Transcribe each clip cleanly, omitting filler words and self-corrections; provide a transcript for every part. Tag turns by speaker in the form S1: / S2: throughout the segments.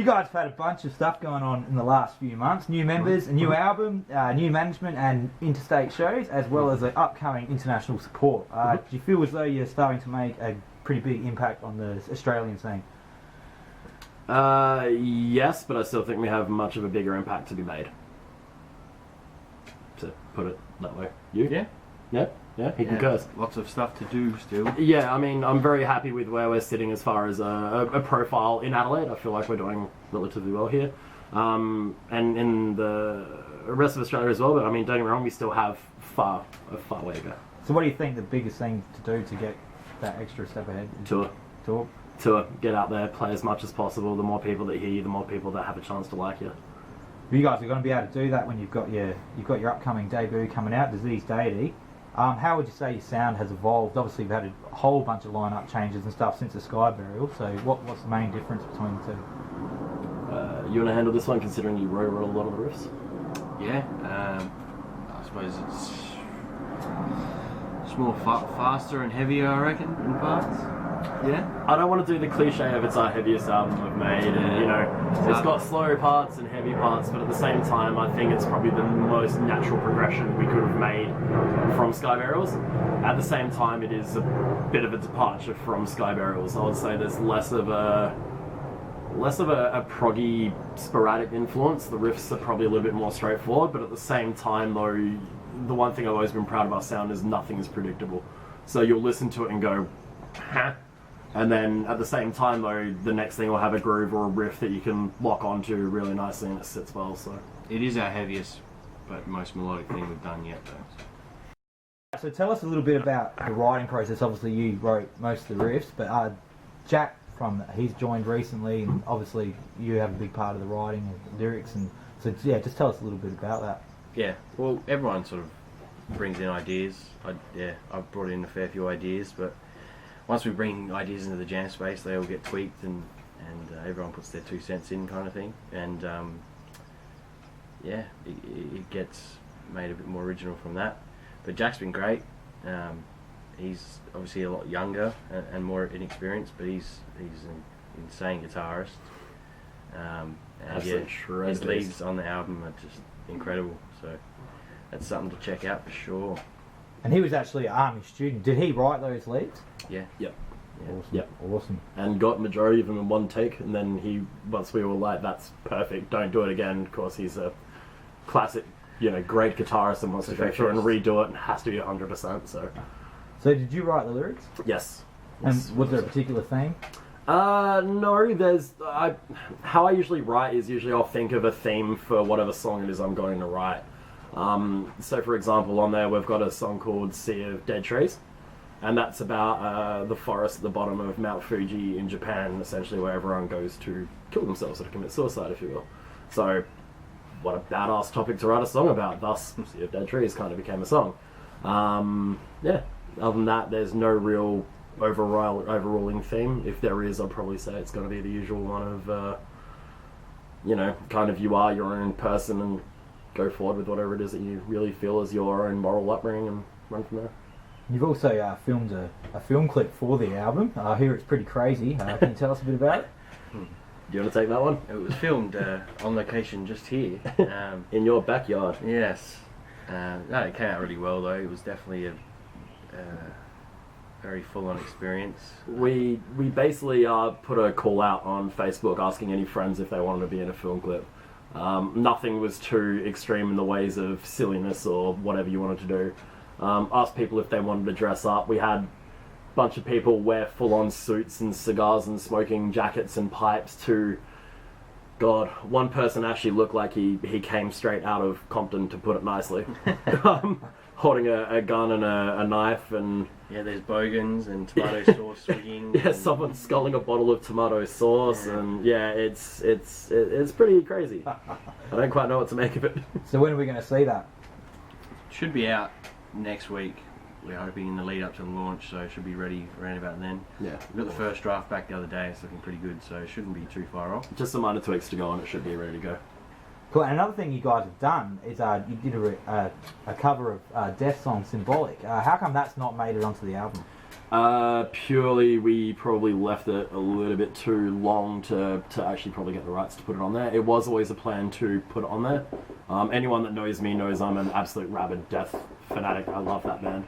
S1: guys have had a bunch of stuff going on in the last few months. New members, a new album, new management and interstate shows, as well as upcoming international support. Do you feel as though you're starting to make a pretty big impact on the Australian scene?
S2: Yes, but I still think we have much of a bigger impact to be made. To put it that way. You? Yeah, he concurs.
S3: Lots of stuff to do still.
S2: Yeah, I mean, I'm very happy with where we're sitting as far as a profile in Adelaide. I feel like we're doing relatively well here. And in the rest of Australia as well, but I mean, don't get me wrong, we still have a far way to go.
S1: So what do you think the biggest thing to do to get that extra step ahead?
S2: Tour.
S1: Tour.
S2: Get out there, play as much as possible. The more people that hear you, the more people that have a chance to like you.
S1: You guys are going to be able to do that when you've got your upcoming debut coming out, Disease Deity. How would you say your sound has evolved? Obviously, you've had a whole bunch of lineup changes and stuff since the Sky Burial. So, what's the main difference between the two?
S2: You want to handle this one, considering you wrote a lot of the riffs?
S3: Yeah, I suppose it's more faster and heavier, I reckon, in parts. Yeah.
S2: I don't want to do the cliche of it's our heaviest album we've made, and you know, it's got slow parts and heavy parts, but at the same time, I think it's probably the most natural progression we could have made from Sky Burials. At the same time, it is a bit of a departure from Sky Burials. I would say there's less of a proggy, sporadic influence. The riffs are probably a little bit more straightforward, but at the same time, though, the one thing I've always been proud of our sound is nothing is predictable. So you'll listen to it and go, huh? And then at the same time, though, the next thing will have a groove or a riff that you can lock onto really nicely, and it sits well. So
S3: it is our heaviest but most melodic thing we've done yet, though.
S1: So tell us a little bit about the writing process. Obviously, you wrote most of the riffs, but Jack he's joined recently, and obviously you have a big part of the writing and lyrics, and so yeah, just tell us a little bit about that.
S3: Yeah, well, everyone sort of brings in ideas. I've brought in a fair few ideas, but once we bring ideas into the jam space, they all get tweaked, and everyone puts their 2 cents in, kind of thing, and it gets made a bit more original from that. But Jack's been great. He's obviously a lot younger and more inexperienced, but he's an insane guitarist. And his leads on the album are just incredible, so that's something to check out for sure.
S1: And he was actually an ARMI student. Did he write those leads?
S3: Yeah.
S2: Yep.
S1: Awesome.
S2: And got majority of them in one take, and then once we were like, that's perfect, don't do it again. Of course, he's a classic, great guitarist and wants to go through and redo it, and has to be 100%.
S1: So did you write the lyrics?
S2: Yes.
S1: And was there a particular theme?
S2: No, how I usually write is I'll think of a theme for whatever song it is I'm going to write. So for example, on there we've got a song called Sea of Dead Trees, and that's about the forest at the bottom of Mount Fuji in Japan, essentially where everyone goes to kill themselves or to commit suicide, if you will. So what a badass topic to write a song about, thus Sea of Dead Trees kind of became a song. Other than that, there's no real overruling theme. If there is, I'll probably say it's going to be the usual one of, kind of you are your own person and go forward with whatever it is that you really feel is your own moral upbringing and run from there.
S1: You've also filmed a film clip for the album. I hear it's pretty crazy. Can you tell us a bit about it?
S2: Do you want to take that one?
S3: It was filmed on location just here.
S2: In your backyard.
S3: Yes. No, it came out really well though. It was definitely a very full-on experience.
S2: We basically put a call out on Facebook asking any friends if they wanted to be in a film clip. Nothing was too extreme in the ways of silliness or whatever you wanted to do. Asked people if they wanted to dress up. We had a bunch of people wear full-on suits and cigars and smoking jackets and pipes to... God, one person actually looked like he came straight out of Compton, to put it nicely. Holding a gun and a knife, and
S3: yeah, there's bogans and tomato sauce swigging.
S2: Yeah, someone sculling a bottle of tomato sauce, and yeah, it's pretty crazy. I don't quite know what to make of it.
S1: So when are we going to see that?
S3: Should be out next week. We're hoping in the lead up to the launch, so it should be ready around about then.
S2: Yeah,
S3: we got the first draft back the other day. It's looking pretty good, so it shouldn't be too far off.
S2: Just some minor tweaks to go on. It should be ready to go.
S1: Cool. And another thing you guys have done is you did a cover of Death song Symbolic. How come that's not made it onto the album?
S2: Purely, we probably left it a little bit too long to actually probably get the rights to put it on there. It was always a plan to put it on there. Anyone that knows me knows I'm an absolute rabid Death fanatic. I love that band.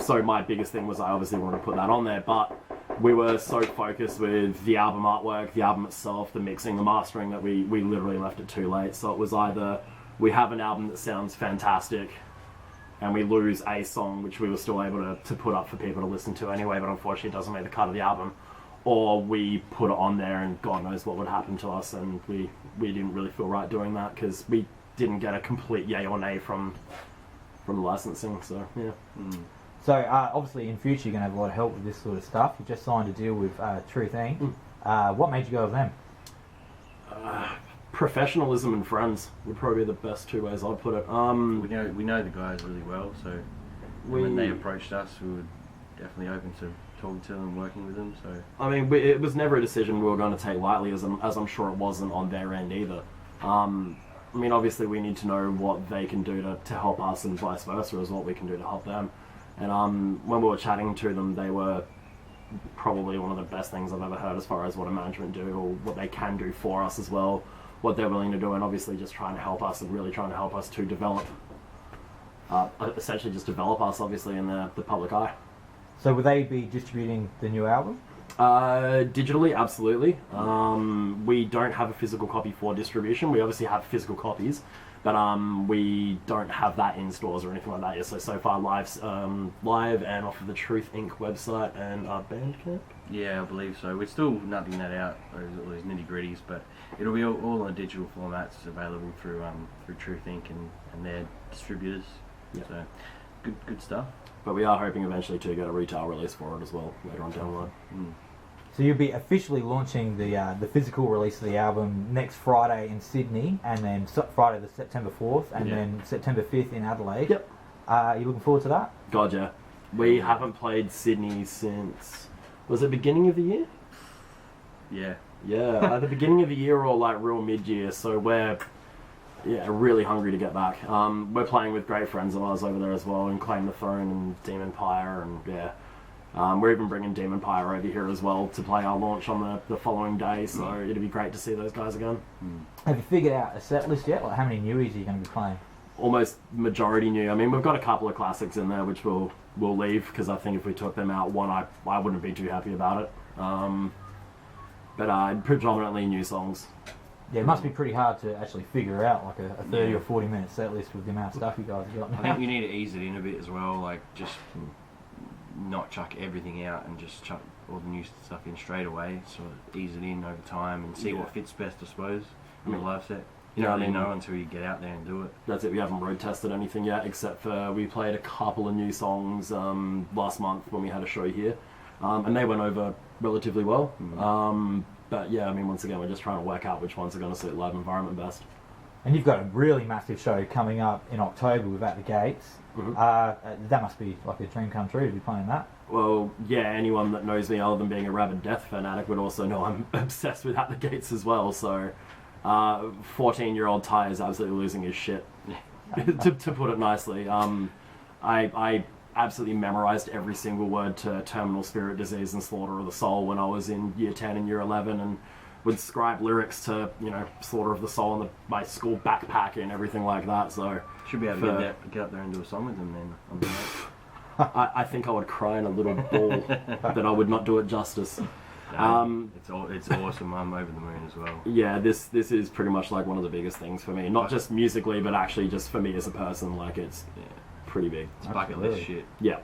S2: So my biggest thing was I obviously wanted to put that on there, but we were so focused with the album artwork, the album itself, the mixing, the mastering, that we literally left it too late. So it was either we have an album that sounds fantastic and we lose a song which we were still able to put up for people to listen to anyway, but unfortunately it doesn't make the cut of the album, or we put it on there and God knows what would happen to us, and we didn't really feel right doing that because we didn't get a complete yay or nay from the licensing, so yeah.
S1: So obviously in future you're going to have a lot of help with this sort of stuff. You just signed a deal with Truth Inc. What made you go with them?
S2: Professionalism and friends would probably be the best two ways I'd put it.
S3: We know the guys really well, so when they approached us, we were definitely open to talking to them and working with them. So
S2: I mean, it was never a decision we were going to take lightly, as I'm sure it wasn't on their end either. I mean, obviously we need to know what they can do to help us, and vice versa as what we can do to help them. And when we were chatting to them, they were probably one of the best things I've ever heard as far as what a management do, or what they can do for us as well, what they're willing to do, and obviously just trying to help us and really trying to help us to develop, essentially just develop us obviously in the public eye.
S1: So will they be distributing the new album?
S2: Digitally, absolutely. We don't have a physical copy for distribution. We obviously have physical copies, but we don't have that in stores or anything like that yet. So far, live and off of the Truth Inc. website and Bandcamp.
S3: yeah, I believe so. We're still nutting that out, all those nitty gritties, but it'll be all on digital formats available through Truth Inc. and their distributors.
S2: Yeah.
S3: So good stuff.
S2: But we are hoping eventually to get a retail release for it as well later on down the line.
S1: So you'll be officially launching the physical release of the album next Friday in Sydney, and then Friday the September 4th, and then September 5th in Adelaide.
S2: Yep.
S1: Are you looking forward to that?
S2: God, yeah. We haven't played Sydney since, was it beginning of the year?
S3: Yeah.
S2: Yeah, at the beginning of the year or like real mid-year, so we're really hungry to get back. We're playing with great friends of ours over there as well, and Claim the Throne and Demon Pyre, and we're even bringing Demon Pyre over here as well to play our launch on the following day, so it'd be great to see those guys again.
S1: Have you figured out a set list yet? Like how many newies are you going to be playing?
S2: Almost majority new. I mean, we've got a couple of classics in there which we'll leave, because I think if we took them out, one, I wouldn't be too happy about it. But predominantly new songs.
S1: Yeah, it must be pretty hard to actually figure out like a 30 or 40 minute set list with the amount of stuff you guys have got now.
S3: I think you need to ease it in a bit as well, like just not chuck everything out and just chuck all the new stuff in straight away, sort of ease it in over time and see what fits best, I suppose, in the live set. You don't really know until you get out there and do it.
S2: That's it, we haven't road tested anything yet, except for we played a couple of new songs last month when we had a show here, and they went over relatively well. But yeah, I mean, once again, we're just trying to work out which ones are going to suit live environment best.
S1: And you've got a really massive show coming up in October with At the Gates. That must be like a dream come true to be playing that.
S2: Well, yeah, anyone that knows me other than being a rabid Death fanatic would also know I'm obsessed with At the Gates as well, so 14-year-old Ty is absolutely losing his shit, to put it nicely. I absolutely memorized every single word to Terminal Spirit Disease and Slaughter of the Soul when I was in year 10 and year 11, and would scribe lyrics to, Slaughter of the Soul in my school backpack and everything like that, so...
S3: Should be able to get up there and do a song with them then.
S2: I think I would cry in a little ball, but I would not do it justice.
S3: It's awesome. I'm over the moon as well.
S2: Yeah, this is pretty much like one of the biggest things for me, not just musically, but actually just for me as a person, like it's... pretty big.
S3: It's bucket list shit.
S2: Yeah.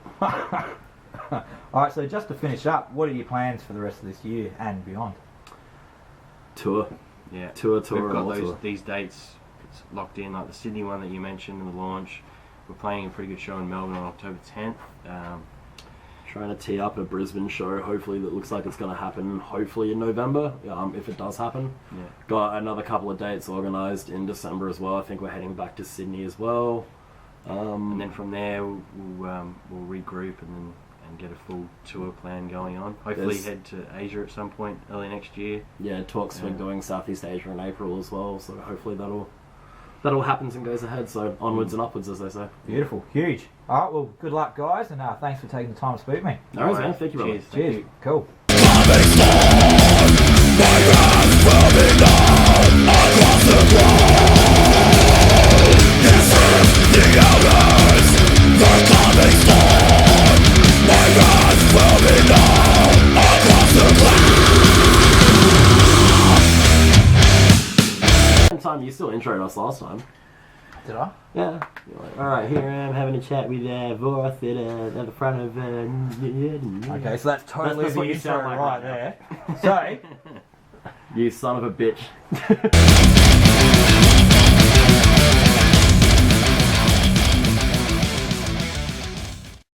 S1: Alright, so just to finish up, what are your plans for the rest of this year and beyond?
S2: Tour.
S3: Yeah.
S2: Tour.
S3: We've got these dates. It's locked in, like the Sydney one that you mentioned in the launch. We're playing a pretty good show in Melbourne on October 10th.
S2: Trying to tee up a Brisbane show, hopefully that looks like it's going to happen, hopefully in November, if it does happen.
S3: Yeah.
S2: Got another couple of dates organised in December as well. I think we're heading back to Sydney as well.
S3: And then from there we'll regroup and get a full tour plan going on. Hopefully head to Asia at some point early next year.
S2: Yeah, talks for going Southeast Asia in April as well, so hopefully that'll that all happens and goes ahead. So onwards and upwards, as they say.
S1: Beautiful, huge. All right, well, good luck, guys, and thanks for taking the time to speak to me.
S2: No worries, man. Thank you, brother.
S1: Cheers. Cool.
S2: Time you still introed us last time.
S1: Did I?
S2: Yeah. You're like, all right, here I am having a chat with Voros at the front of.
S1: Okay, so that's totally
S2: That's
S1: the
S2: what you
S1: intro
S2: sound like
S1: right
S2: right
S1: there. So,
S2: You son of a bitch.